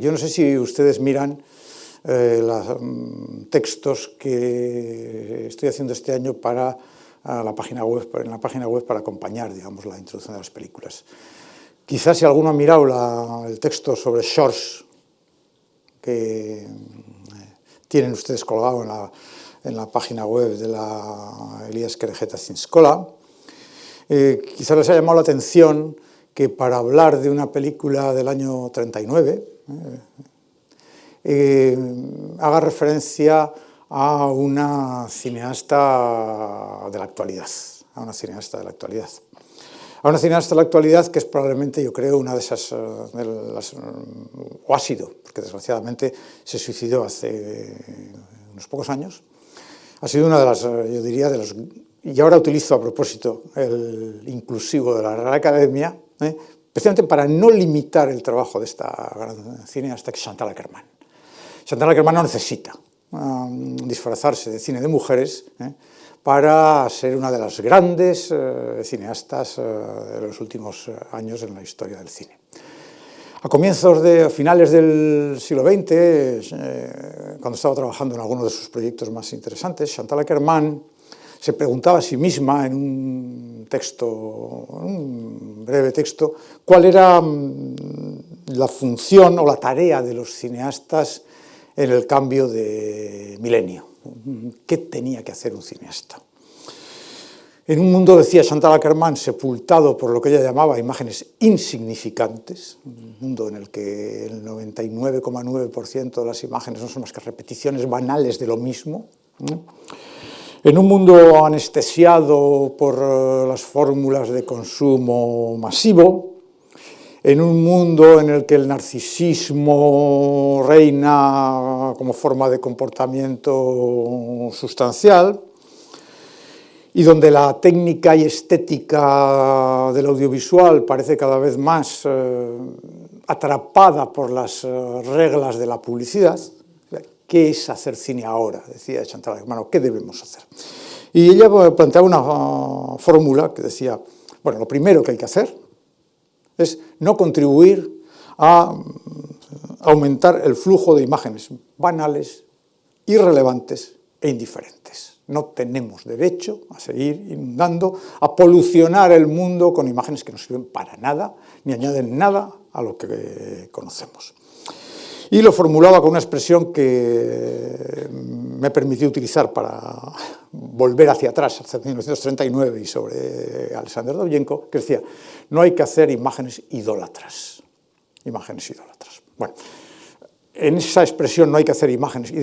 Yo no sé si ustedes miran los textos que estoy haciendo este año para la página web, para acompañar, digamos, la introducción de las películas. Quizás si alguno ha mirado el texto sobre Shores que tienen ustedes colgado en la página web de la Elias Keregetas Escola, quizás les haya llamado la atención que para hablar de una película del año 39 haga referencia a una cineasta de la actualidad, a una cineasta de la actualidad que es probablemente, yo creo, una de esas, o ha sido, porque desgraciadamente se suicidó hace unos pocos años, ha sido una de las, yo diría, de los, y ahora utilizo a propósito el inclusivo de la Real Academia, precisamente para no limitar el trabajo de esta gran cineasta, que es Chantal Akerman. Chantal Akerman no necesita disfrazarse de cine de mujeres para ser una de las grandes cineastas de los últimos años en la historia del cine. A finales del siglo XX, cuando estaba trabajando en alguno de sus proyectos más interesantes, Chantal Akerman se preguntaba a sí misma en un breve texto, cuál era la función o la tarea de los cineastas en el cambio de milenio. ¿Qué tenía que hacer un cineasta? En un mundo, decía Chantal Akerman, sepultado por lo que ella llamaba imágenes insignificantes, un mundo en el que el 99,9% de las imágenes no son más que repeticiones banales de lo mismo, en un mundo anestesiado por las fórmulas de consumo masivo, en un mundo en el que el narcisismo reina como forma de comportamiento sustancial, y donde la técnica y estética del audiovisual parece cada vez más atrapada por las reglas de la publicidad. ¿Qué es hacer cine ahora?, decía Chantal Akerman, ¿qué debemos hacer? Y ella planteaba una fórmula que decía, bueno, lo primero que hay que hacer es no contribuir a aumentar el flujo de imágenes banales, irrelevantes e indiferentes. No tenemos derecho a seguir inundando, a polucionar el mundo con imágenes que no sirven para nada, ni añaden nada a lo que conocemos. Y lo formulaba con una expresión que me permitió utilizar para volver hacia atrás, hacia 1939, y sobre Alexander Dovzhenko, que decía, no hay que hacer imágenes idólatras. Imágenes idólatras. Bueno, en esa expresión no hay que hacer imágenes,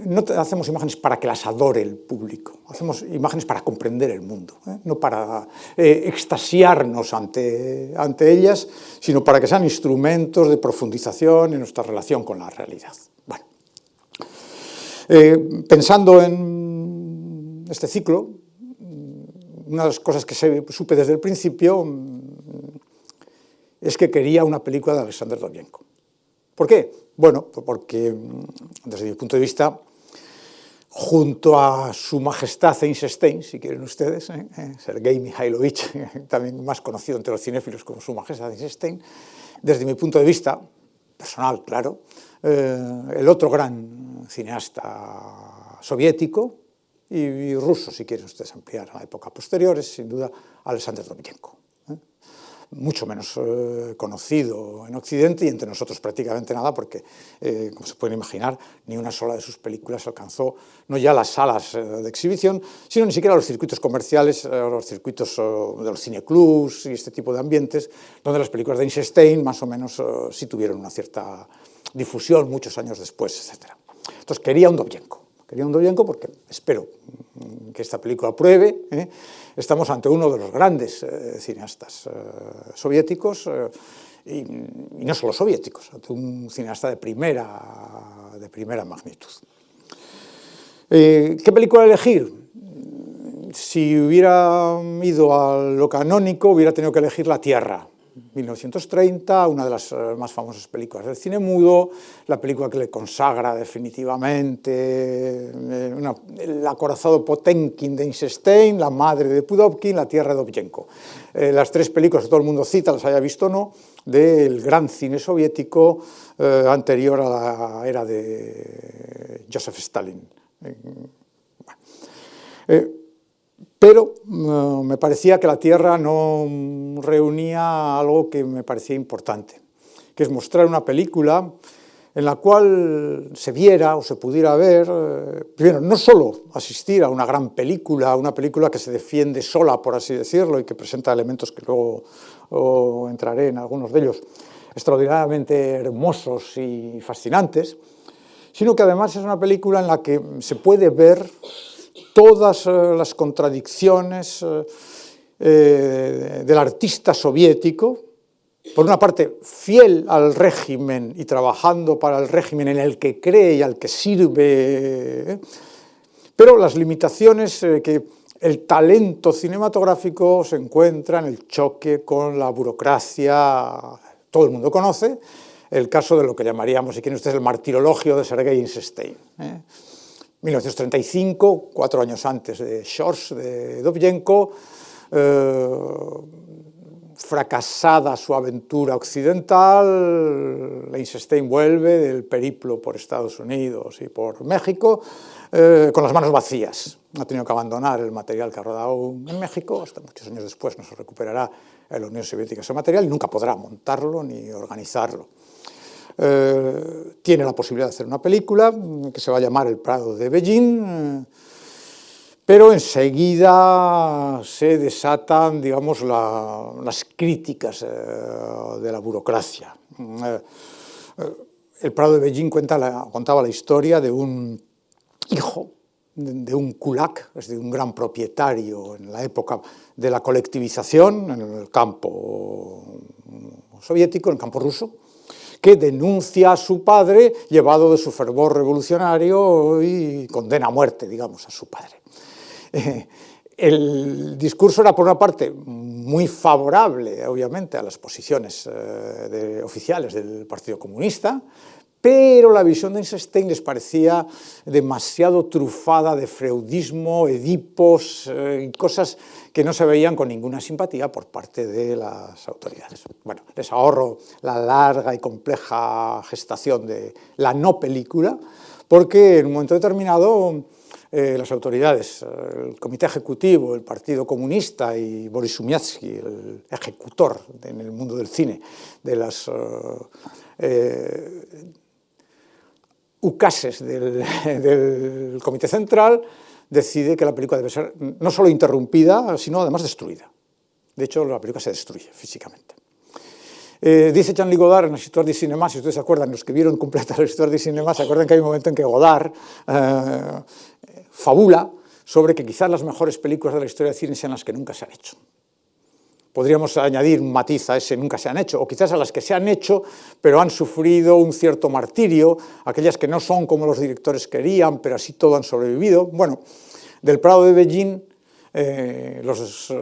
no hacemos imágenes para que las adore el público, hacemos imágenes para comprender el mundo, no para extasiarnos ante ellas, sino para que sean instrumentos de profundización en nuestra relación con la realidad. Bueno, pensando en este ciclo, una de las cosas que supe desde el principio es que quería una película de Alexander Dovzhenko. ¿Por qué? Bueno, porque desde mi punto de vista, junto a su majestad Eisenstein, si quieren ustedes, Sergei Mikhailovich, también más conocido entre los cinéfilos como su majestad Eisenstein, desde mi punto de vista, personal, claro, el otro gran cineasta soviético y ruso, si quieren ustedes ampliar a la época posterior, es sin duda Alexander Dovzhenko. Mucho menos conocido en Occidente y entre nosotros prácticamente nada, porque, como se pueden imaginar, ni una sola de sus películas alcanzó no ya las salas de exhibición, sino ni siquiera los circuitos comerciales, los circuitos de los cineclubs y este tipo de ambientes, donde las películas de Eisenstein más o menos sí tuvieron una cierta difusión muchos años después, etc. Entonces quería un Dovzhenko porque espero que esta película pruebe. Estamos ante uno de los grandes cineastas soviéticos, y no solo soviéticos, ante un cineasta de primera magnitud. ¿Qué película elegir? Si hubiera ido a lo canónico, hubiera tenido que elegir La Tierra, 1930, una de las más famosas películas del cine mudo, la película que le consagra definitivamente, el acorazado Potemkin de Eisenstein, La madre de Pudovkin, La tierra de Dovzhenko. Las tres películas que todo el mundo cita, las haya visto o no, del gran cine soviético anterior a la era de Joseph Stalin. Pero me parecía que La tierra no reunía algo que me parecía importante, que es mostrar una película en la cual se viera o se pudiera ver, primero, no solo asistir a una gran película, una película que se defiende sola, por así decirlo, y que presenta elementos que luego entraré en algunos de ellos, extraordinariamente hermosos y fascinantes, sino que además es una película en la que se puede ver todas las contradicciones del artista soviético, por una parte fiel al régimen y trabajando para el régimen en el que cree y al que sirve, pero las limitaciones que el talento cinematográfico se encuentra en el choque con la burocracia. Todo el mundo conoce el caso de lo que llamaríamos, si quieren ustedes, el martirologio de Sergei Eisenstein. 1935, 4 años antes de Shors, de Dovzhenko, fracasada su aventura occidental, Eisenstein vuelve del periplo por Estados Unidos y por México con las manos vacías. Ha tenido que abandonar el material que ha rodado en México, hasta muchos años después no se recuperará en la Unión Soviética ese material y nunca podrá montarlo ni organizarlo. Tiene la posibilidad de hacer una película que se va a llamar El Prado de Beijing, pero enseguida se desatan, digamos, las críticas de la burocracia. El Prado de Beijing contaba la historia de un hijo de un kulak, es decir, un gran propietario en la época de la colectivización en el campo soviético, en el campo ruso, que denuncia a su padre, llevado de su fervor revolucionario, y condena a muerte, digamos, a su padre. El discurso era, por una parte, muy favorable, obviamente, a las posiciones oficiales del Partido Comunista, pero la visión de Eisenstein les parecía demasiado trufada de freudismo, edipos y cosas que no se veían con ninguna simpatía por parte de las autoridades. Bueno, les ahorro la larga y compleja gestación de la no película, porque en un momento determinado las autoridades, el Comité Ejecutivo, el Partido Comunista y Boris Shumyatsky, el ejecutor en el mundo del cine de las ucases del Comité Central, decide que la película debe ser no solo interrumpida, sino además destruida. De hecho, la película se destruye físicamente. Dice Jean-Luc Godard en la Histoire du Cinéma, si ustedes se acuerdan, los que vieron completa la Histoire du Cinéma, se acuerdan que hay un momento en que Godard fabula sobre que quizás las mejores películas de la historia del cine sean las que nunca se han hecho. Podríamos añadir un matiz a ese nunca se han hecho, o quizás a las que se han hecho, pero han sufrido un cierto martirio, aquellas que no son como los directores querían, pero así todo han sobrevivido. Bueno, del Prado de Beijing, los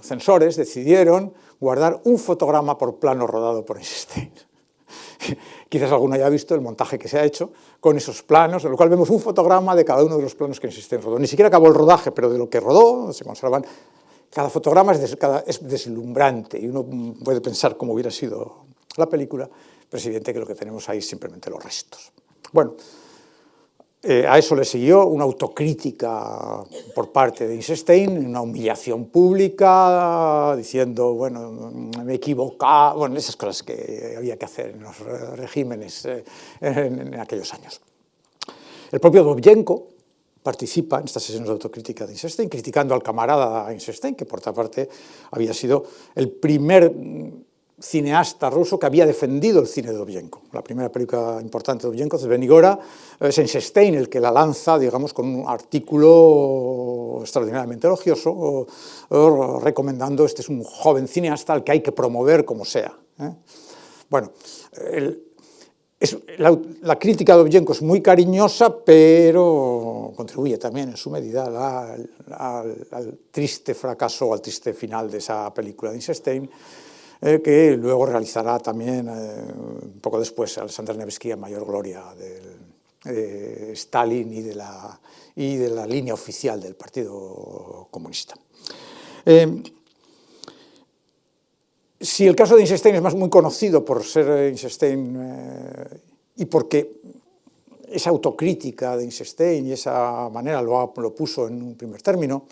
censores decidieron guardar un fotograma por plano rodado por Eisenstein. Quizás alguno haya visto el montaje que se ha hecho con esos planos, en lo cual vemos un fotograma de cada uno de los planos que Eisenstein rodó. Ni siquiera acabó el rodaje, pero de lo que rodó se conservan. Cada fotograma es deslumbrante y uno puede pensar cómo hubiera sido la película, pero es evidente que lo que tenemos ahí es simplemente los restos. Bueno, a eso le siguió una autocrítica por parte de Eisenstein, una humillación pública, diciendo, bueno, me he equivocado, bueno, esas cosas que había que hacer en los regímenes en aquellos años. El propio Dovzhenko participa en estas sesiones de autocrítica de Eisenstein, criticando al camarada Eisenstein, que por otra parte había sido el primer cineasta ruso que había defendido el cine de Dovzhenko. La primera película importante de Dovzhenko, Zvenigora, es Eisenstein el que la lanza, digamos, con un artículo extraordinariamente elogioso, recomendando, este es un joven cineasta al que hay que promover como sea. Bueno, la crítica de Dovzhenko es muy cariñosa, pero contribuye también en su medida al triste fracaso, al triste final de esa película de Eisenstein, que luego realizará también, un poco después, Alexander Nevsky en mayor gloria de Stalin y de la línea oficial del Partido Comunista. Si el caso de Eisenstein es muy conocido por ser Eisenstein y porque esa autocrítica de Eisenstein y esa manera lo puso en un primer término,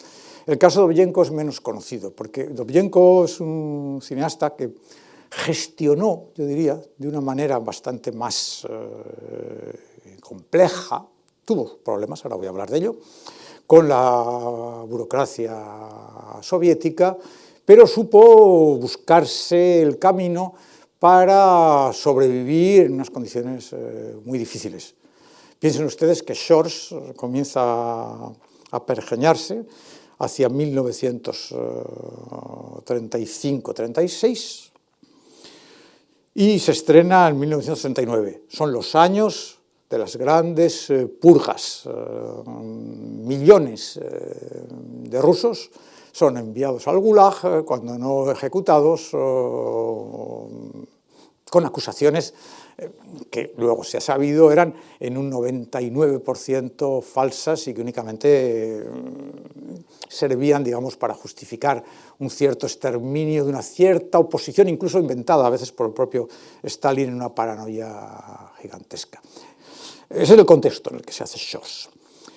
el caso de Dovzhenko es menos conocido, porque Dovzhenko es un cineasta que gestionó, yo diría, de una manera bastante más compleja, tuvo problemas, ahora voy a hablar de ello, con la burocracia soviética, pero supo buscarse el camino para sobrevivir en unas condiciones muy difíciles. Piensen ustedes que Shores comienza a pergeñarse hacia 1935-36 y se estrena en 1939. Son los años de las grandes purgas. Millones de rusos son enviados al Gulag, cuando no ejecutados, con acusaciones que luego se ha sabido eran en un 99% falsas y que únicamente servían, digamos, para justificar un cierto exterminio de una cierta oposición, incluso inventada a veces por el propio Stalin en una paranoia gigantesca. Ese es el contexto en el que se hace Shores.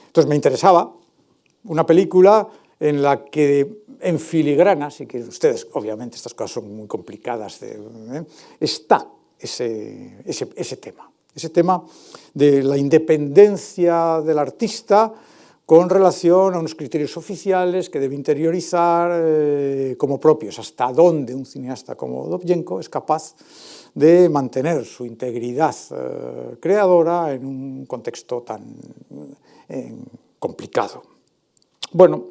Entonces me interesaba una película en la que en filigrana, si quieren ustedes, obviamente estas cosas son muy complicadas, está ese tema de la independencia del artista con relación a unos criterios oficiales que debe interiorizar como propios, hasta dónde un cineasta como Dovzhenko es capaz de mantener su integridad creadora en un contexto tan complicado. Bueno,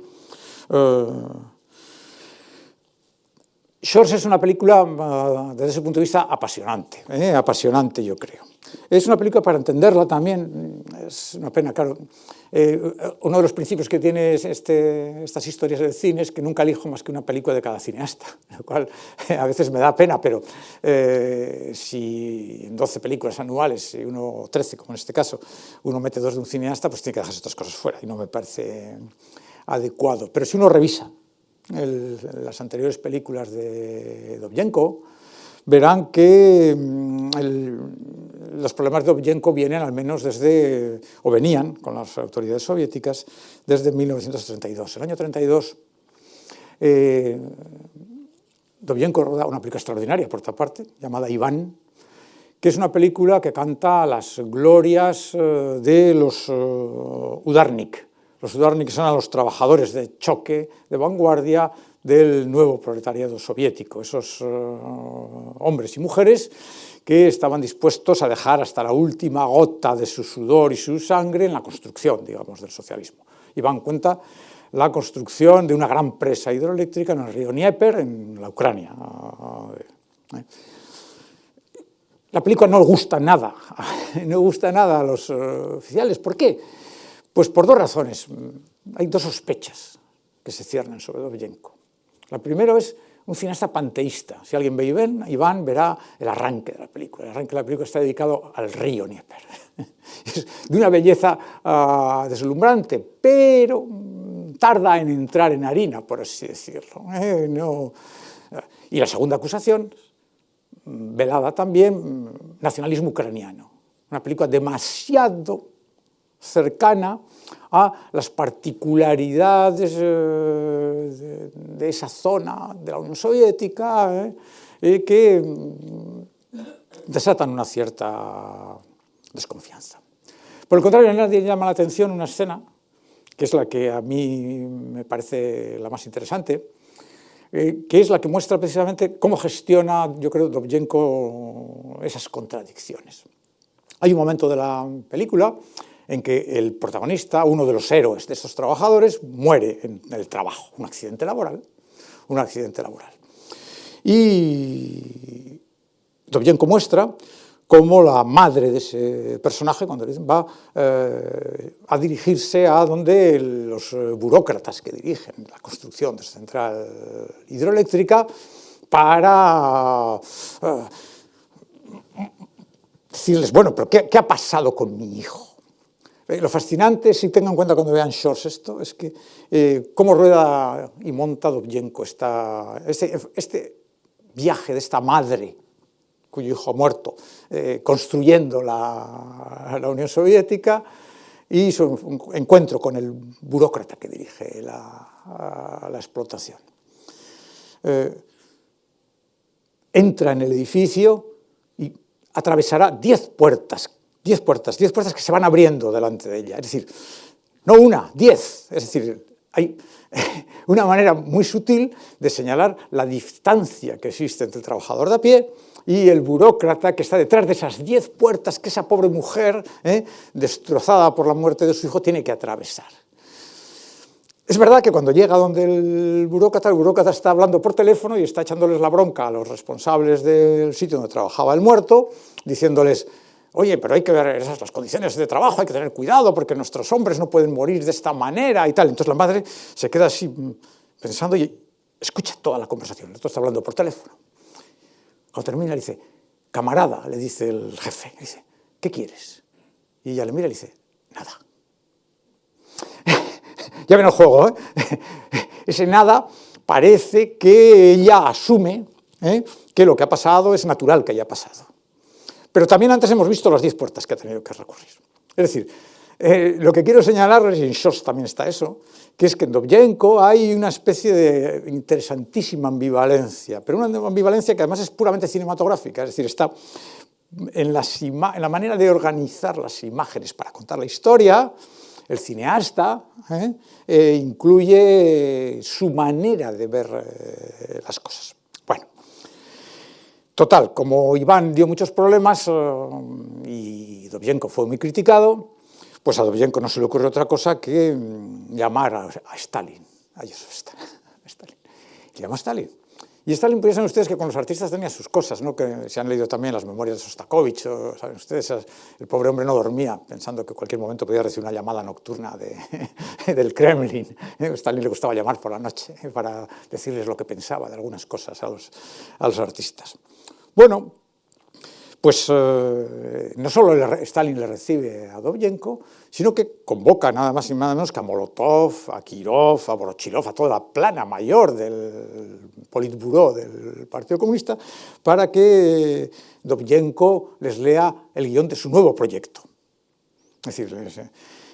Shores es una película, desde ese punto de vista, apasionante, apasionante yo creo. Es una película para entenderla también, es una pena, claro. Uno de los principios que tiene estas historias del cine es que nunca elijo más que una película de cada cineasta, lo cual a veces me da pena, pero si en 12 películas anuales, y 13 como en este caso, uno mete 2 de un cineasta, pues tiene que dejarse estas cosas fuera y no me parece adecuado. Pero si uno revisa las anteriores películas de Dovzhenko, verán que los problemas de Dovzhenko vienen al menos venían con las autoridades soviéticas desde 1932. En el año 32, Dovzhenko roda una película extraordinaria, por otra parte, llamada Iván, que es una película que canta las glorias de los Udarnik. Los Udarnik son los trabajadores de choque, de vanguardia del nuevo proletariado soviético, esos hombres y mujeres que estaban dispuestos a dejar hasta la última gota de su sudor y su sangre en la construcción, digamos, del socialismo. Iván cuenta la construcción de una gran presa hidroeléctrica en el río Dnieper, en la Ucrania. La película no gusta nada, no gusta nada a los oficiales. ¿Por qué? Pues por 2 razones. Hay 2 sospechas que se ciernen sobre Dovzhenko. La primera es un cineasta panteísta. Si alguien ve Iván, verá el arranque de la película. El arranque de la película está dedicado al río Dnieper. Es de una belleza deslumbrante, pero tarda en entrar en harina, por así decirlo. No. Y la segunda acusación, velada también, nacionalismo ucraniano. Una película demasiado cercana a las particularidades de esa zona de la Unión Soviética que desatan una cierta desconfianza. Por el contrario, a nadie llama la atención una escena, que es la que a mí me parece la más interesante, que es la que muestra precisamente cómo gestiona, yo creo, Dovzhenko esas contradicciones. Hay un momento de la película en que el protagonista, uno de los héroes de estos trabajadores, muere en el trabajo, un accidente laboral. Y Dovzhenko muestra cómo la madre de ese personaje, cuando va a dirigirse a donde los burócratas que dirigen la construcción de esa central hidroeléctrica, para decirles, bueno, pero ¿qué ha pasado con mi hijo? Lo fascinante, si tengan en cuenta cuando vean Shorts esto, es que cómo rueda y monta Dovzhenko este viaje de esta madre cuyo hijo ha muerto, construyendo la Unión Soviética, y su encuentro con el burócrata que dirige la explotación. Entra en el edificio y atravesará 10 puertas que se van abriendo delante de ella. Es decir, no una, 10. Es decir, hay una manera muy sutil de señalar la distancia que existe entre el trabajador de a pie y el burócrata que está detrás de esas 10 puertas que esa pobre mujer, destrozada por la muerte de su hijo, tiene que atravesar. Es verdad que cuando llega donde el burócrata está hablando por teléfono y está echándoles la bronca a los responsables del sitio donde trabajaba el muerto, diciéndoles: oye, pero hay que ver esas las condiciones de trabajo, hay que tener cuidado porque nuestros hombres no pueden morir de esta manera y tal. Entonces la madre se queda así pensando y escucha toda la conversación. El otro está hablando por teléfono. Cuando termina le dice: camarada, le dice el jefe, le dice: ¿qué quieres? Y ella le mira y le dice: nada. Ya ven el juego, ¿eh? Ese nada parece que ella asume que lo que ha pasado es natural que haya pasado. Pero también antes hemos visto las 10 puertas que ha tenido que recurrir. Es decir, lo que quiero señalar, y en Shorts también está eso, que es que en Dovzhenko hay una especie de interesantísima ambivalencia, pero una ambivalencia que además es puramente cinematográfica, es decir, está en la manera de organizar las imágenes para contar la historia. El cineasta incluye su manera de ver las cosas. Bueno, total, como Iván dio muchos problemas y Dovzhenko fue muy criticado, pues a Dovzhenko no se le ocurre otra cosa que llamar a Stalin, a Joseph Stalin. Y llamó a Stalin. Y Stalin, pues ya saben ustedes que con los artistas tenía sus cosas, ¿no? Que se han leído también las memorias de Sostakovich, saben ustedes, el pobre hombre no dormía pensando que en cualquier momento podía recibir una llamada nocturna del Kremlin. A Stalin le gustaba llamar por la noche para decirles lo que pensaba de algunas cosas a los artistas. Bueno, pues no solo Stalin le recibe a Dovzhenko, sino que convoca nada más y nada menos que a Molotov, a Kirov, a Vorochilov, a toda la plana mayor del Politburó del Partido Comunista, para que Dovzhenko les lea el guión de su nuevo proyecto. Es decir,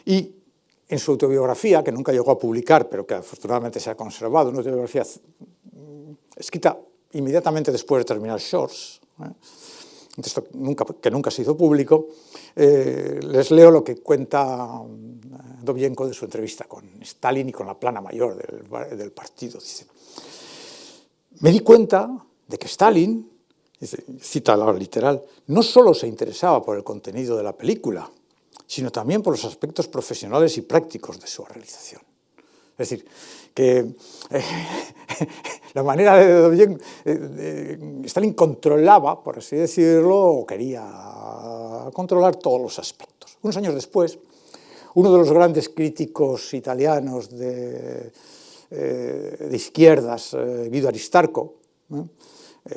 y en su autobiografía, que nunca llegó a publicar, pero que afortunadamente se ha conservado, una autobiografía escrita inmediatamente después de terminar Shorts, que nunca se hizo público, les leo lo que cuenta Dovzhenko de su entrevista con Stalin y con la plana mayor del partido. Dice: me di cuenta de que Stalin, dice, cita la literal, no solo se interesaba por el contenido de la película, sino también por los aspectos profesionales y prácticos de su realización. Es decir, que la manera de Dovzhenko, Stalin controlaba, por así decirlo, o quería controlar todos los aspectos. Unos años después, uno de los grandes críticos italianos de izquierdas, Guido Aristarco,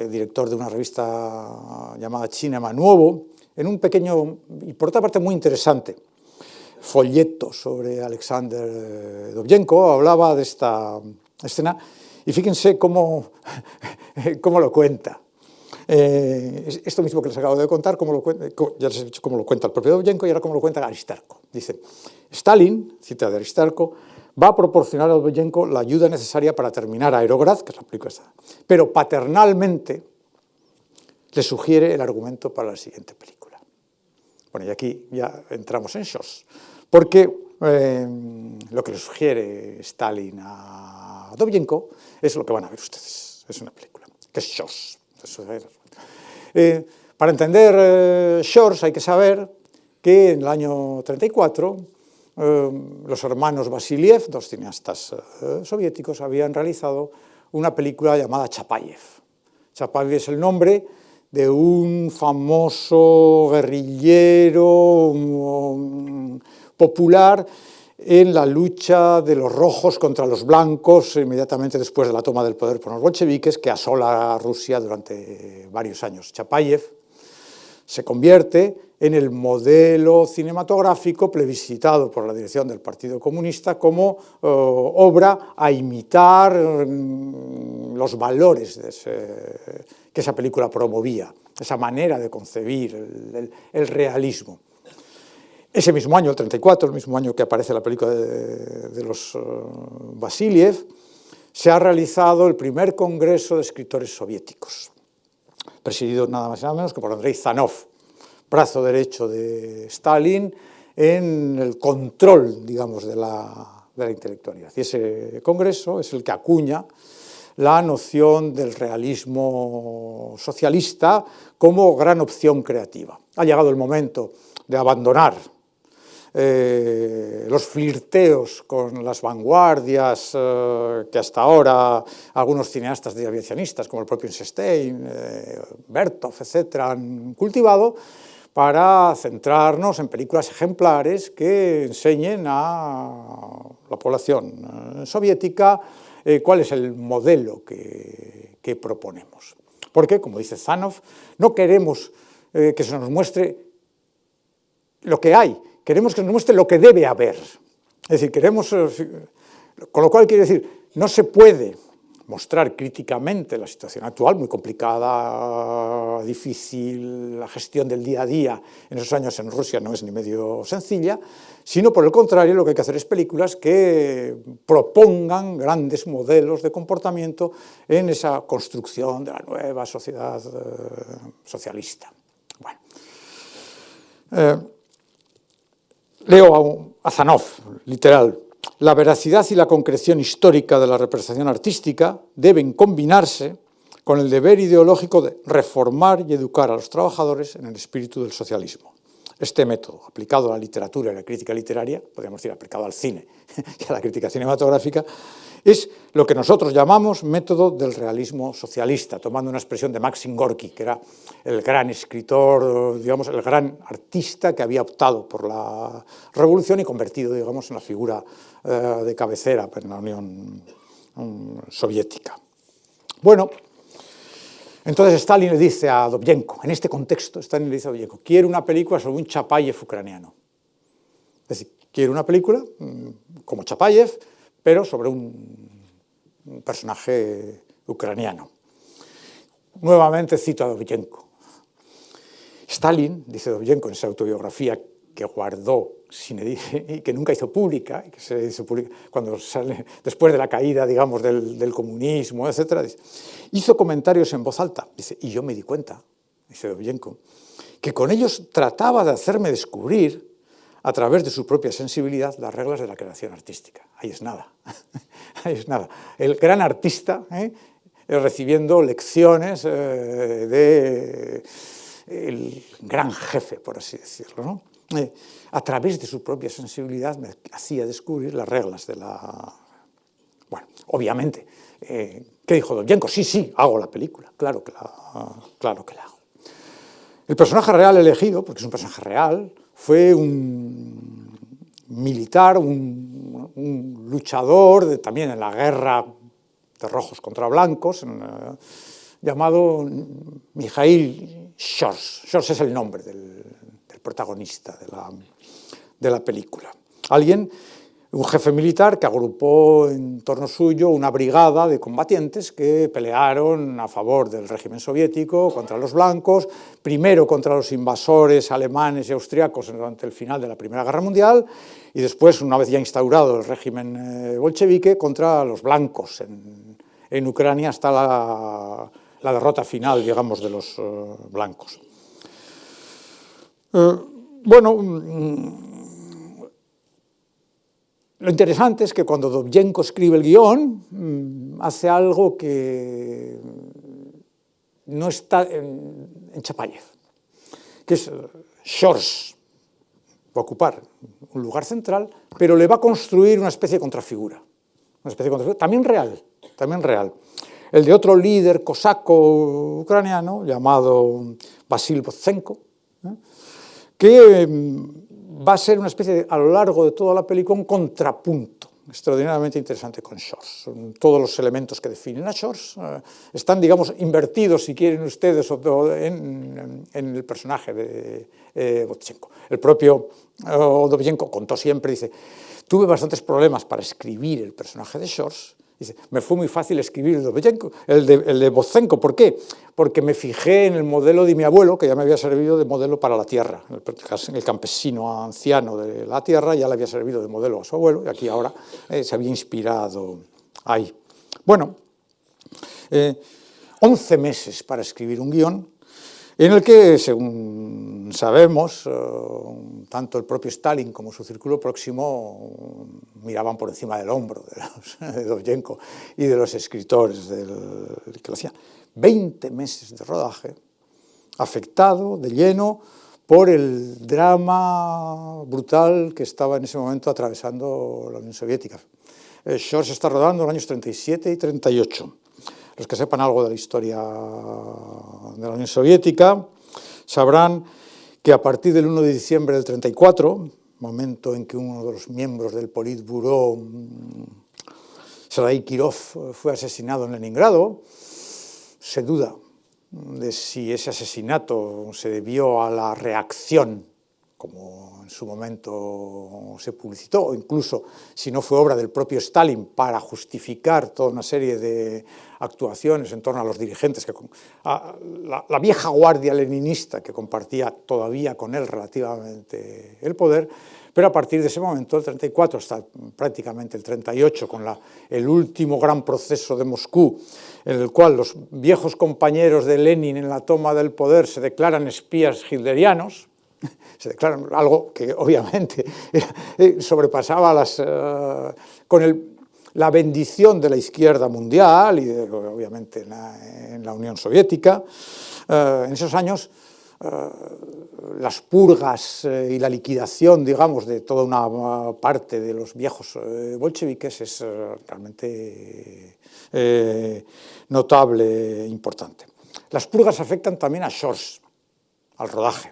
director de una revista llamada Cinema Nuovo, en un pequeño y por otra parte muy interesante folleto sobre Alexander Dovzhenko, hablaba de esta escena y fíjense cómo lo cuenta. Esto mismo que les acabo de contar, ya les he dicho cómo lo cuenta el propio Dovzhenko y ahora cómo lo cuenta Aristarco. Dice: Stalin, cita de Aristarco, va a proporcionar a Dovzhenko la ayuda necesaria para terminar Aerograd, que es la película esta, pero paternalmente le sugiere el argumento para la siguiente película. Bueno, y aquí ya entramos en Shorts, porque lo que le sugiere Stalin a Dovzhenko es lo que van a ver ustedes. Es una película, que es Shorts. Para entender Shorts hay que saber que en el año 34 los hermanos Vasiliev, dos cineastas soviéticos, habían realizado una película llamada Chapayev. Chapayev es el nombre de un famoso guerrillero popular en la lucha de los rojos contra los blancos inmediatamente después de la toma del poder por los bolcheviques, que asola a Rusia durante varios años. Chapayev se convierte en el modelo cinematográfico plebiscitado por la dirección del Partido Comunista como obra a imitar los valores que esa película promovía, esa manera de concebir el realismo. Ese mismo año, el 34, el mismo año que aparece la película de los Vasiliev, se ha realizado el primer congreso de escritores soviéticos, presidido nada más y nada menos que por Andrei Zanov, brazo derecho de Stalin, en el control, digamos, de la intelectualidad. Y ese congreso es el que acuña la noción del realismo socialista como gran opción creativa. Ha llegado el momento de abandonar los flirteos con las vanguardias que hasta ahora algunos cineastas de aviacionistas, como el propio Eisenstein, Bertov, etc., han cultivado, para centrarnos en películas ejemplares que enseñen a la población soviética cuál es el modelo que proponemos. Porque, como dice Zanov, no queremos que se nos muestre lo que hay, queremos que nos muestre lo que debe haber. Es decir, queremos, con lo cual quiere decir, no se puede mostrar críticamente la situación actual, muy complicada, difícil, la gestión del día a día en esos años en Rusia no es ni medio sencilla, sino por el contrario lo que hay que hacer es películas que propongan grandes modelos de comportamiento en esa construcción de la nueva sociedad socialista. Bueno. Leo a Zanov, literal. La veracidad y la concreción histórica de la representación artística deben combinarse con el deber ideológico de reformar y educar a los trabajadores en el espíritu del socialismo. Este método, aplicado a la literatura y a la crítica literaria, podríamos decir aplicado al cine y a la crítica cinematográfica, es lo que nosotros llamamos método del realismo socialista, tomando una expresión de Maxim Gorki, que era el gran escritor, digamos, el gran artista que había optado por la revolución y convertido, digamos, en la figura de cabecera en la Unión Soviética. Bueno, entonces Stalin le dice a Dovzhenko, en este contexto, Stalin le dice a Dovzhenko, quiero una película sobre un Chapayev ucraniano. Es decir, quiero una película como Chapayev, pero sobre un personaje ucraniano. Nuevamente cito a Dovzhenko. Stalin, dice Dovzhenko en esa autobiografía que guardó y que nunca hizo pública, y que se hizo pública cuando sale, después de la caída, digamos, del comunismo, etc., hizo comentarios en voz alta. Dice, y yo me di cuenta, dice Dovzhenko, que con ellos trataba de hacerme descubrir, a través de su propia sensibilidad, las reglas de la creación artística. Ahí es nada, ahí es nada. El gran artista recibiendo lecciones del gran jefe, por así decirlo, ¿no? A través de su propia sensibilidad me hacía descubrir las reglas de la... Bueno, obviamente, ¿qué dijo Dovzhenko? Sí, hago la película, claro que la hago. El personaje real elegido, porque es un personaje real, fue un militar, un luchador también en la guerra de rojos contra blancos, llamado Mikhail Shors. Shors es el nombre del protagonista de la película. Un jefe militar que agrupó en torno suyo una brigada de combatientes que pelearon a favor del régimen soviético contra los blancos, primero contra los invasores alemanes y austriacos durante el final de la Primera Guerra Mundial, y después, una vez ya instaurado el régimen bolchevique, contra los blancos en Ucrania hasta la derrota final, digamos, de los blancos. Lo interesante es que cuando Dovzhenko escribe el guión, hace algo que no está en Chapayev, que es Shors va a ocupar un lugar central, pero le va a construir una especie de contrafigura, también real, el de otro líder cosaco ucraniano llamado Vasil Bozhenko, que va a ser una especie, a lo largo de toda la película, un contrapunto extraordinariamente interesante con Shores. Todos los elementos que definen a Shores están, digamos, invertidos, si quieren ustedes, en el personaje de Dovzhenko. El propio Dovzhenko contó siempre, dice, tuve bastantes problemas para escribir el personaje de Shores. Dice, me fue muy fácil escribir el de Dovzhenko. ¿Por qué? Porque me fijé en el modelo de mi abuelo, que ya me había servido de modelo para la tierra. El campesino anciano de la tierra ya le había servido de modelo a su abuelo, y aquí ahora se había inspirado ahí. Bueno, 11 meses para escribir un guión, en el que, según sabemos, tanto el propio Stalin como su círculo próximo miraban por encima del hombro de Dovzhenko y de los escritores que lo hacían. 20 meses de rodaje, afectado de lleno por el drama brutal que estaba en ese momento atravesando la Unión Soviética. Shores está rodando en los años 37 y 38. Los que sepan algo de la historia de la Unión Soviética sabrán que a partir del 1 de diciembre del 34, momento en que uno de los miembros del Politburó, Sergei Kirov, fue asesinado en Leningrado, se duda de si ese asesinato se debió a la reacción, como en su momento se publicitó, o incluso si no fue obra del propio Stalin para justificar toda una serie de actuaciones en torno a los dirigentes, la vieja guardia leninista que compartía todavía con él relativamente el poder, pero a partir de ese momento, el 34 hasta prácticamente el 38, con el último gran proceso de Moscú, en el cual los viejos compañeros de Lenin en la toma del poder se declaran espías hitlerianos, se declaran algo que obviamente sobrepasaba con la bendición de la izquierda mundial y obviamente en la Unión Soviética. En esos años las purgas y la liquidación, digamos, de toda una parte de los viejos bolcheviques es realmente notable e importante. Las purgas afectan también a Shores, al rodaje.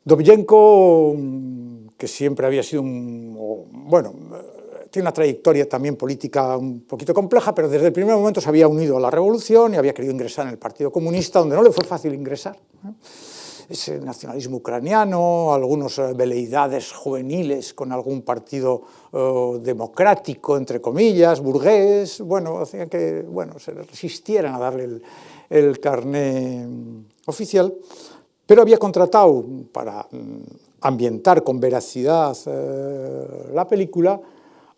Dovzhenko, que siempre había sido tiene una trayectoria también política un poquito compleja, pero desde el primer momento se había unido a la revolución y había querido ingresar en el Partido Comunista, donde no le fue fácil ingresar. Ese nacionalismo ucraniano, algunas veleidades juveniles con algún partido democrático, entre comillas, burgués, hacían que se resistieran a darle el carné oficial. Pero había contratado, para ambientar con veracidad la película,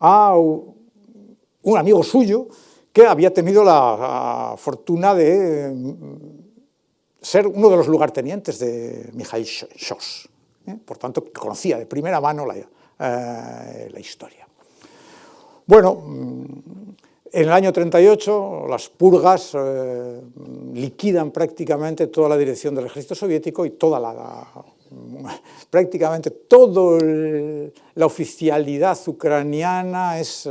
a un amigo suyo que había tenido la fortuna de ser uno de los lugartenientes de Mikhail Shores. Por tanto, conocía de primera mano la historia. Bueno, en el año 38 las purgas liquidan prácticamente toda la dirección del ejército soviético y prácticamente toda la oficialidad ucraniana es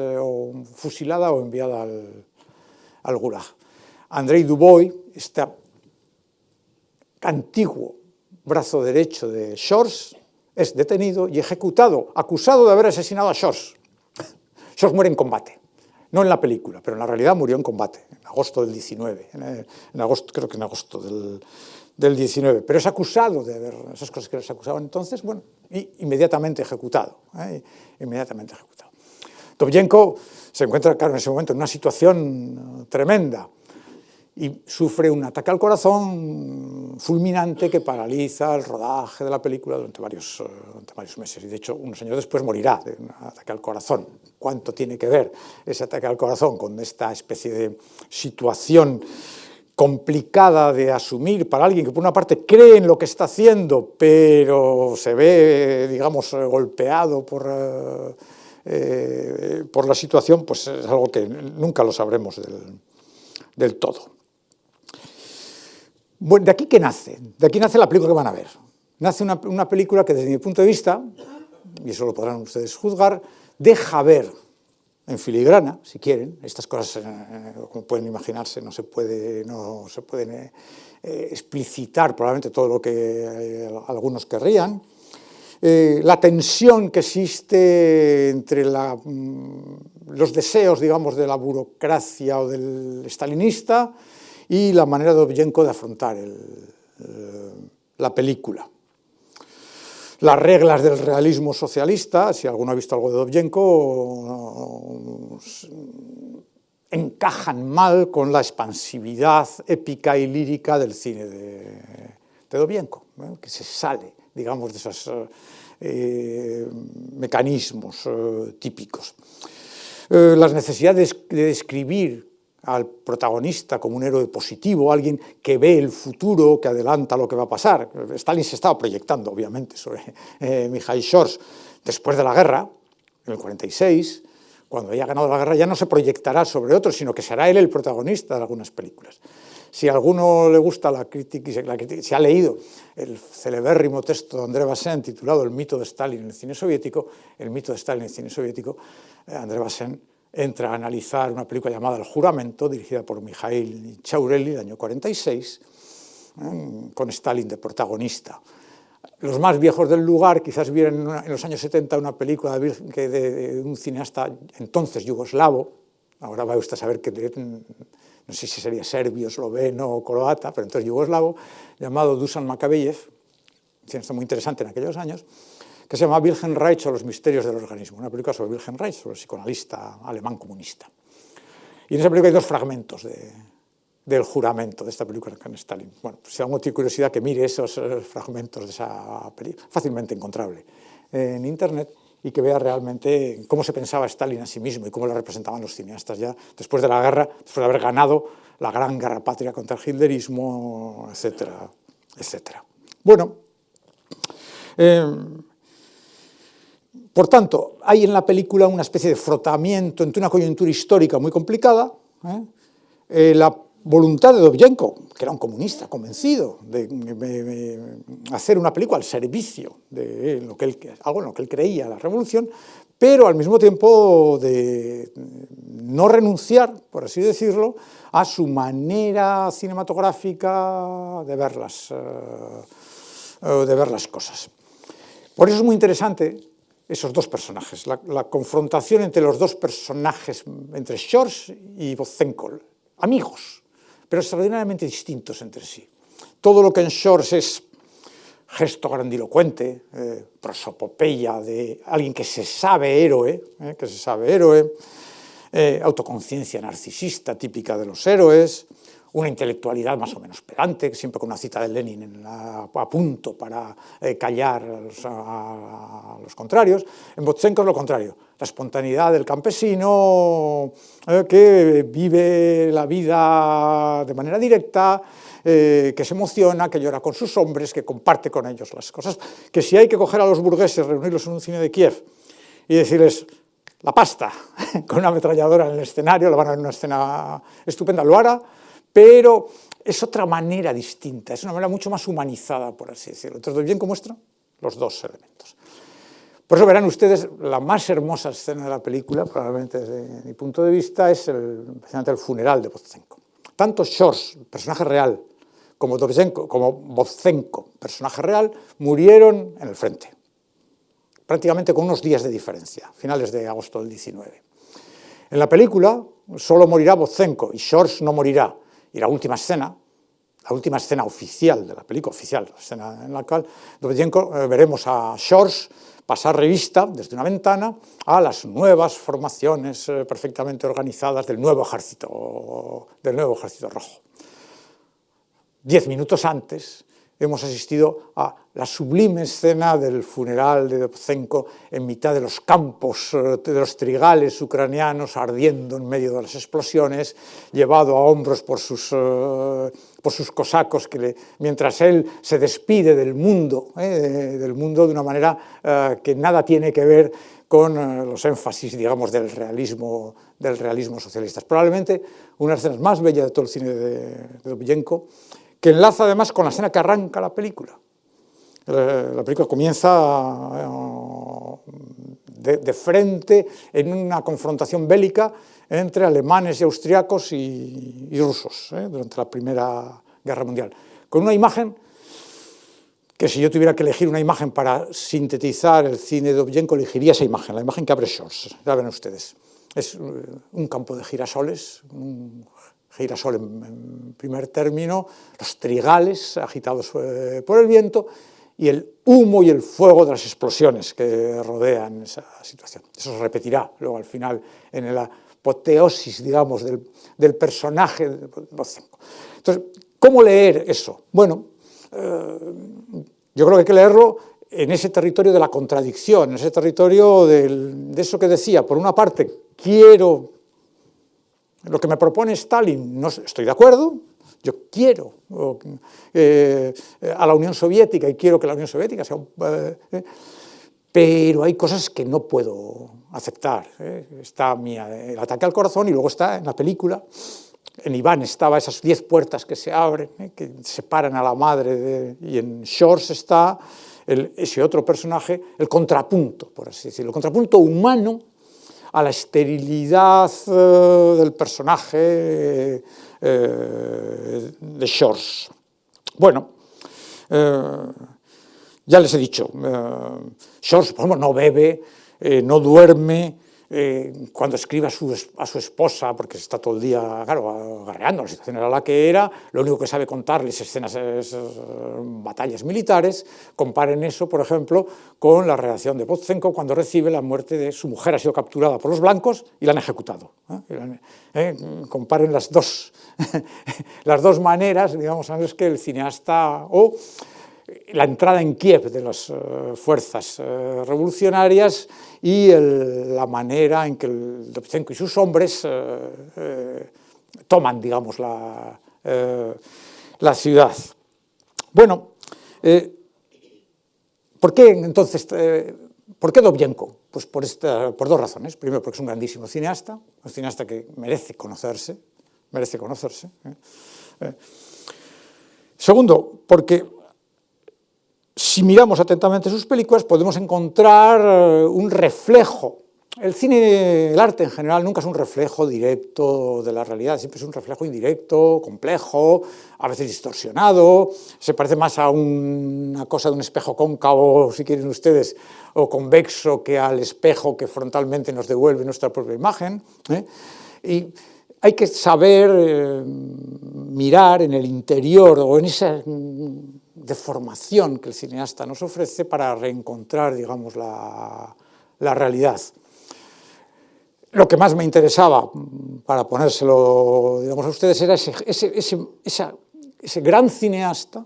fusilada o enviada al Gulag. Andrei Dubois, este antiguo brazo derecho de Shores, es detenido y ejecutado, acusado de haber asesinado a Shores. Shores muere en combate. No en la película, pero en la realidad murió en combate, en agosto del 19, creo que en agosto del 19, pero es acusado de haber, esas cosas que les acusaban entonces, inmediatamente ejecutado, inmediatamente ejecutado. Dovzhenko se encuentra, claro, en ese momento en una situación tremenda y sufre un ataque al corazón fulminante que paraliza el rodaje de la película durante varios meses. Y de hecho, unos años después morirá de un ataque al corazón. ¿Cuánto tiene que ver ese ataque al corazón con esta especie de situación complicada de asumir para alguien que por una parte cree en lo que está haciendo, pero se ve, digamos, golpeado por la situación? Pues es algo que nunca lo sabremos del todo. Bueno, ¿de aquí qué nace? De aquí nace la película que van a ver. Nace una película que, desde mi punto de vista, y eso lo podrán ustedes juzgar, deja ver en filigrana, si quieren, estas cosas, como pueden imaginarse, no se pueden explicitar probablemente todo lo que algunos querrían, la tensión que existe entre los deseos, digamos, de la burocracia o del stalinista y la manera de Dovzhenko de afrontar la película. Las reglas del realismo socialista, si alguno ha visto algo de Dovzhenko, encajan mal con la expansividad épica y lírica del cine de Dovzhenko, que se sale, digamos, de esos mecanismos típicos. Las necesidades de describir al protagonista como un héroe positivo, alguien que ve el futuro, que adelanta lo que va a pasar. Stalin se estaba proyectando, obviamente, sobre Mikhail Shors después de la guerra, en el 46, cuando haya ganado la guerra ya no se proyectará sobre otros, sino que será él el protagonista de algunas películas. Si a alguno le gusta la crítica, si ha leído el celebérrimo texto de André Bazin titulado El mito de Stalin en el cine soviético, el mito de Stalin en el cine soviético, André Bazin entra a analizar una película llamada El juramento, dirigida por Mikhail Chaureli, del año 46, con Stalin de protagonista. Los más viejos del lugar quizás vieron en los años 70 una película de un cineasta entonces yugoslavo, ahora va usted a saber que no sé si sería serbio, esloveno o croata, pero entonces yugoslavo, llamado Dusan Makabeyev, un cineasta muy interesante en aquellos años, que se llama Wilhelm Reich o los misterios del organismo, una película sobre Wilhelm Reich, sobre el psicoanalista alemán comunista. Y en esa película hay dos fragmentos del juramento de esta película con Stalin. Bueno, pues si alguno tiene curiosidad que mire esos fragmentos de esa película, fácilmente encontrable en internet, y que vea realmente cómo se pensaba Stalin a sí mismo y cómo lo representaban los cineastas ya después de la guerra, después de haber ganado la gran guerra patria contra el hitlerismo, etcétera, etcétera. Bueno, por tanto, hay en la película una especie de frotamiento entre una coyuntura histórica muy complicada, la voluntad de Dovzhenko, que era un comunista convencido de hacer una película al servicio de algo en lo que él creía, la revolución, pero al mismo tiempo de no renunciar, por así decirlo, a su manera cinematográfica de ver las cosas. Por eso es muy interesante esos dos personajes, la confrontación entre los dos personajes, entre Shors y Dovzhenko, amigos, pero extraordinariamente distintos entre sí. Todo lo que en Shors es gesto grandilocuente, prosopopeya de alguien que se sabe héroe, autoconciencia narcisista típica de los héroes, una intelectualidad más o menos pedante, siempre con una cita de Lenin a punto para callar a los contrarios. En Dovzhenko es lo contrario, la espontaneidad del campesino que vive la vida de manera directa, que se emociona, que llora con sus hombres, que comparte con ellos las cosas, que si hay que coger a los burgueses, reunirlos en un cine de Kiev y decirles la pasta con una ametralladora en el escenario, lo van a ver en una escena estupenda, lo hará, pero es otra manera distinta, es una manera mucho más humanizada, por así decirlo. Entonces, Dovzhenko muestra los dos elementos. Por eso verán ustedes, la más hermosa escena de la película, probablemente desde mi punto de vista, es precisamente el funeral de Dovzhenko. Tanto Shors, personaje real, como Dovzhenko, personaje real, murieron en el frente, prácticamente con unos días de diferencia, finales de agosto del 19. En la película solo morirá Dovzhenko y Shors no morirá. Y la última escena oficial de la película, la escena en la cual Dovzhenko veremos a Shors pasar revista desde una ventana a las nuevas formaciones perfectamente organizadas del nuevo ejército rojo. 10 minutos antes hemos asistido a la sublime escena del funeral de Dovzhenko en mitad de los campos, de los trigales ucranianos ardiendo en medio de las explosiones, llevado a hombros por sus cosacos, mientras él se despide del mundo de una manera que nada tiene que ver con los énfasis, digamos, del realismo socialista. Es probablemente una de las escenas más bellas de todo el cine de Dovzhenko, que enlaza además con la escena que arranca la película. La película comienza de frente en una confrontación bélica entre alemanes y austriacos y rusos durante la Primera Guerra Mundial, con una imagen que si yo tuviera que elegir una imagen para sintetizar el cine de Dovzhenko, elegiría esa imagen, la imagen que abre Shores, ya ven ustedes. Es un campo de girasoles, un girasol en primer término, los trigales agitados por el viento y el humo y el fuego de las explosiones que rodean esa situación. Eso se repetirá luego al final en la apoteosis, digamos, del personaje de Dovzhenko. Entonces, ¿cómo leer eso? Bueno, yo creo que hay que leerlo en ese territorio de la contradicción, en ese territorio de eso que decía. Por una parte, quiero lo que me propone Stalin, no estoy de acuerdo, yo quiero a la Unión Soviética y quiero que la Unión Soviética sea pero hay cosas que no puedo aceptar. Está el ataque al corazón y luego está en la película. En Iván estaba esas 10 puertas que se abren, que separan a la madre, y en Shores está ese otro personaje, el contrapunto, por así decirlo, el contrapunto humano a la esterilidad del personaje de Shores. Bueno, ya les he dicho, Shores, por ejemplo, no bebe, no duerme. Cuando escribe a su esposa, porque está todo el día, claro, agarreando, la situación era la que era, lo único que sabe contarles escenas, batallas militares. Comparen eso, por ejemplo, con la reacción de Dovzhenko cuando recibe la muerte de su mujer. Ha sido capturada por los blancos y la han ejecutado. Comparen las dos maneras, digamos, en las que el cineasta, o la entrada en Kiev de las fuerzas revolucionarias y la manera en que Dovzhenko y sus hombres toman, digamos, la ciudad. Bueno, ¿por qué entonces, por qué Dovzhenko? Pues por dos razones. Primero, porque es un grandísimo cineasta, un cineasta que merece conocerse. Segundo, porque si miramos atentamente sus películas, podemos encontrar un reflejo. El arte en general nunca es un reflejo directo de la realidad, siempre es un reflejo indirecto, complejo, a veces distorsionado, se parece más a una cosa de un espejo cóncavo, si quieren ustedes, o convexo, que al espejo que frontalmente nos devuelve nuestra propia imagen. Y hay que saber mirar en el interior o en esa deformación que el cineasta nos ofrece para reencontrar, digamos, la realidad. Lo que más me interesaba, para ponérselo, digamos, a ustedes, era ese gran cineasta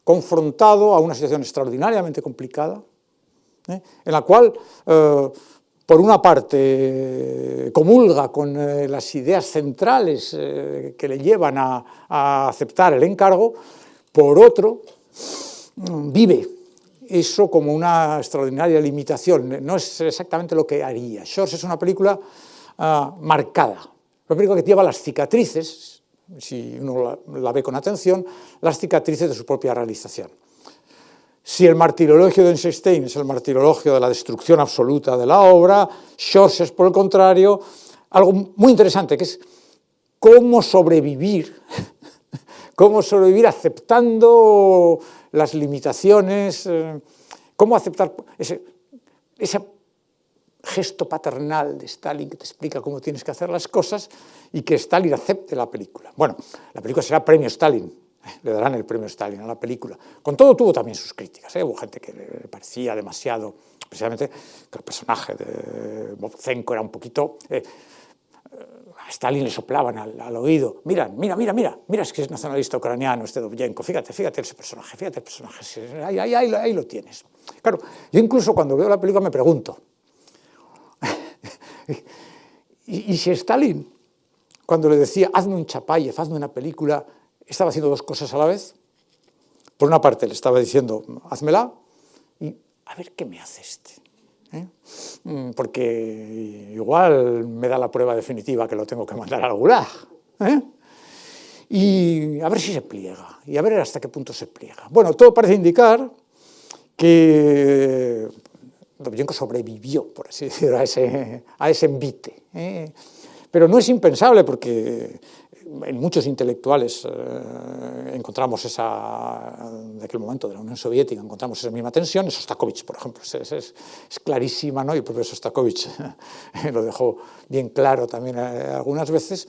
confrontado a una situación extraordinariamente complicada, en la cual, por una parte, comulga con las ideas centrales que le llevan a aceptar el encargo. Por otro, vive eso como una extraordinaria limitación. No es exactamente lo que haría. Shores es una película marcada, una película que lleva las cicatrices, si uno la ve con atención, las cicatrices de su propia realización. Si el martirologio de Eisenstein es el martirologio de la destrucción absoluta de la obra, Shores es, por el contrario, algo muy interesante, que es cómo sobrevivir aceptando las limitaciones, cómo aceptar ese gesto paternal de Stalin que te explica cómo tienes que hacer las cosas y que Stalin acepte la película. Bueno, la película será premio Stalin, le darán el premio Stalin a la película. Con todo tuvo también sus críticas, hubo gente que le parecía demasiado, precisamente que el personaje de Dovzhenko era un poquito... a Stalin le soplaban al oído, mira, es que es nacionalista ucraniano este Dovzhenko, fíjate ese personaje, ahí lo tienes. Claro, yo incluso cuando veo la película me pregunto, ¿y si Stalin, cuando le decía, hazme un Chapayev, hazme una película, estaba haciendo dos cosas a la vez? Por una parte le estaba diciendo, házmela, y a ver qué me hace este. Porque igual me da la prueba definitiva que lo tengo que mandar al Gulag. Y a ver si se pliega, y a ver hasta qué punto se pliega. Bueno, todo parece indicar que Dovzhenko sobrevivió, por así decirlo, a ese envite. Pero no es impensable, porque en muchos intelectuales encontramos de aquel momento de la Unión Soviética, encontramos esa misma tensión. Sostakovich, por ejemplo, es clarísima, ¿no? Y el propio Sostakovich lo dejó bien claro también algunas veces.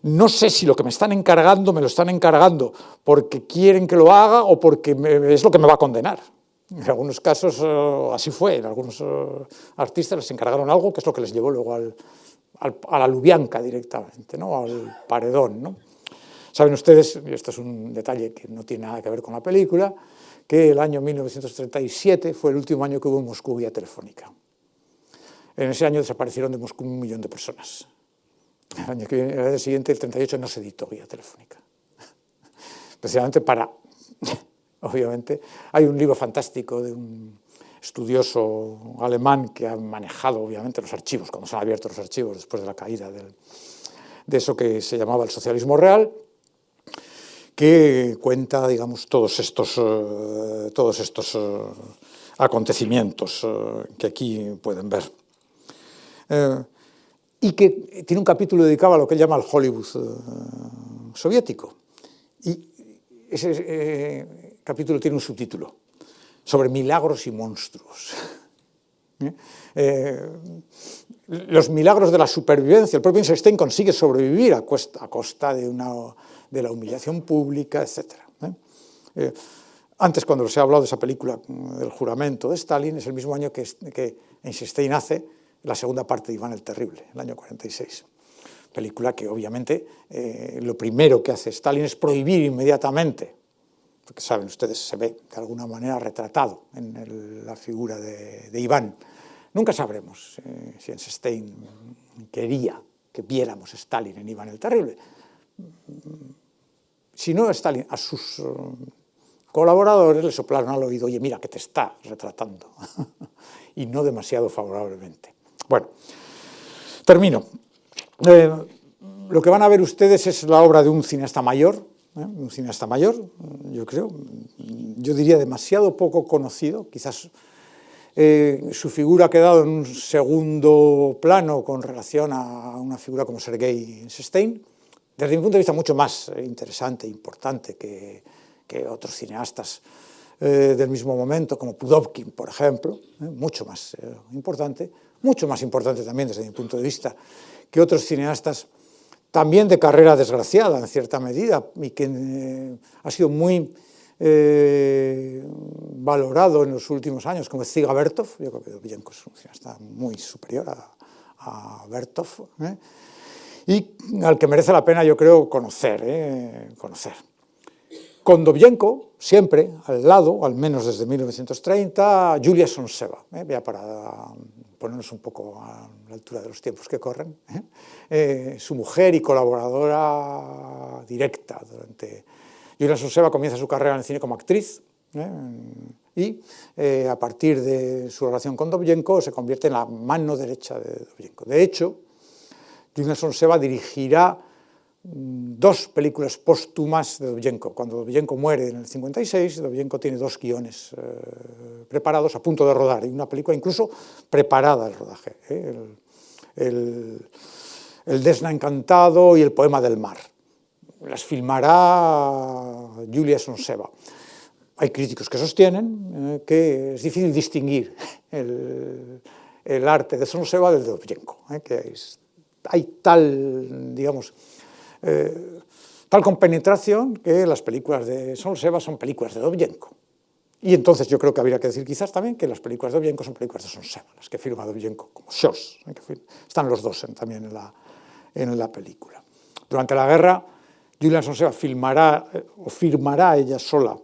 No sé si lo que me están encargando me lo están encargando porque quieren que lo haga o porque es lo que me va a condenar. En algunos casos así fue, en algunos artistas les encargaron algo que es lo que les llevó luego a la Lubyanka directamente, ¿no? Al paredón, ¿no? Saben ustedes, y esto es un detalle que no tiene nada que ver con la película, que el año 1937 fue el último año que hubo en Moscú vía telefónica. En ese año desaparecieron de Moscú 1 millón de personas. El año siguiente, el 38, no se editó vía telefónica. Especialmente para, obviamente, hay un libro fantástico de un estudioso alemán que ha manejado, obviamente, los archivos, cuando se han abierto los archivos después de la caída de eso que se llamaba el socialismo real, que cuenta, digamos, todos estos acontecimientos que aquí pueden ver. Y que tiene un capítulo dedicado a lo que él llama el Hollywood soviético. Y ese capítulo tiene un subtítulo, sobre milagros y monstruos. Los milagros de la supervivencia. El propio Eisenstein consigue sobrevivir a costa de la humillación pública, etc. Antes, cuando se ha hablado de esa película, El juramento de Stalin, es el mismo año que Eisenstein hace la segunda parte de Iván el Terrible, el año 46. Película que, obviamente, lo primero que hace Stalin es prohibir inmediatamente, porque saben ustedes, se ve de alguna manera retratado en la figura de Iván. Nunca sabremos si Eisenstein quería que viéramos a Stalin en Iván el Terrible. Si no, Stalin a sus colaboradores le soplaron al oído: oye, mira, que te está retratando, y no demasiado favorablemente. Bueno, termino. Lo que van a ver ustedes es la obra de un cineasta mayor, yo creo, yo diría demasiado poco conocido, quizás su figura ha quedado en un segundo plano con relación a una figura como Sergei Eisenstein, desde mi punto de vista mucho más interesante e importante que otros cineastas del mismo momento, como Pudovkin, por ejemplo, mucho más importante también desde mi punto de vista que otros cineastas también de carrera desgraciada en cierta medida y que ha sido muy valorado en los últimos años, como Dziga Vertov. Yo creo que Dovzhenko es un cineasta muy superior a Vertov, y al que merece la pena, yo creo, conocer. Con Dovzhenko, siempre al lado, al menos desde 1930, Yulia Sontseva, ya para ponernos un poco a la altura de los tiempos que corren, su mujer y colaboradora directa. Yulia Sontseva comienza su carrera en el cine como actriz, y a partir de su relación con Dovzhenko se convierte en la mano derecha de Dovzhenko. De hecho, Yulia Sontseva dirigirá 2 películas póstumas de Dovzhenko. Cuando Dovzhenko muere en el 56, Dovzhenko tiene 2 guiones preparados, a punto de rodar, y una película incluso preparada al rodaje, el Desna encantado y El poema del mar. Las filmará Yulia Sontseva. Hay críticos que sostienen que es difícil distinguir el arte de Sontseva del de Dovzhenko, que hay tal, digamos, tal compenetración que las películas de Sontseva son películas de Dovzhenko. Y entonces yo creo que habría que decir quizás también que las películas de Dovzhenko son películas de Sontseva, las que firma Dovzhenko como Shos, están los dos también en la película. Durante la guerra, Yulia Sontseva firmará ella sola,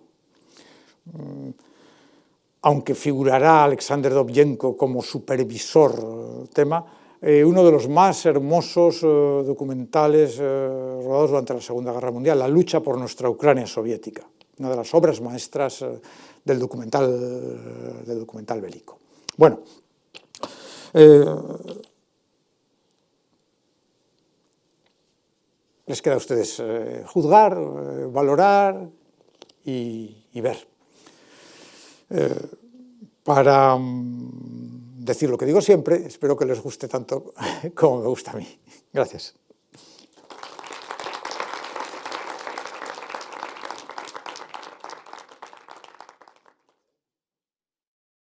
aunque figurará Alexander Dovzhenko como supervisor uno de los más hermosos documentales rodados durante la Segunda Guerra Mundial, La lucha por nuestra Ucrania soviética, una de las obras maestras del documental bélico. Bueno, les queda a ustedes juzgar, valorar y ver. Para decir lo que digo siempre, espero que les guste tanto como me gusta a mí. Gracias.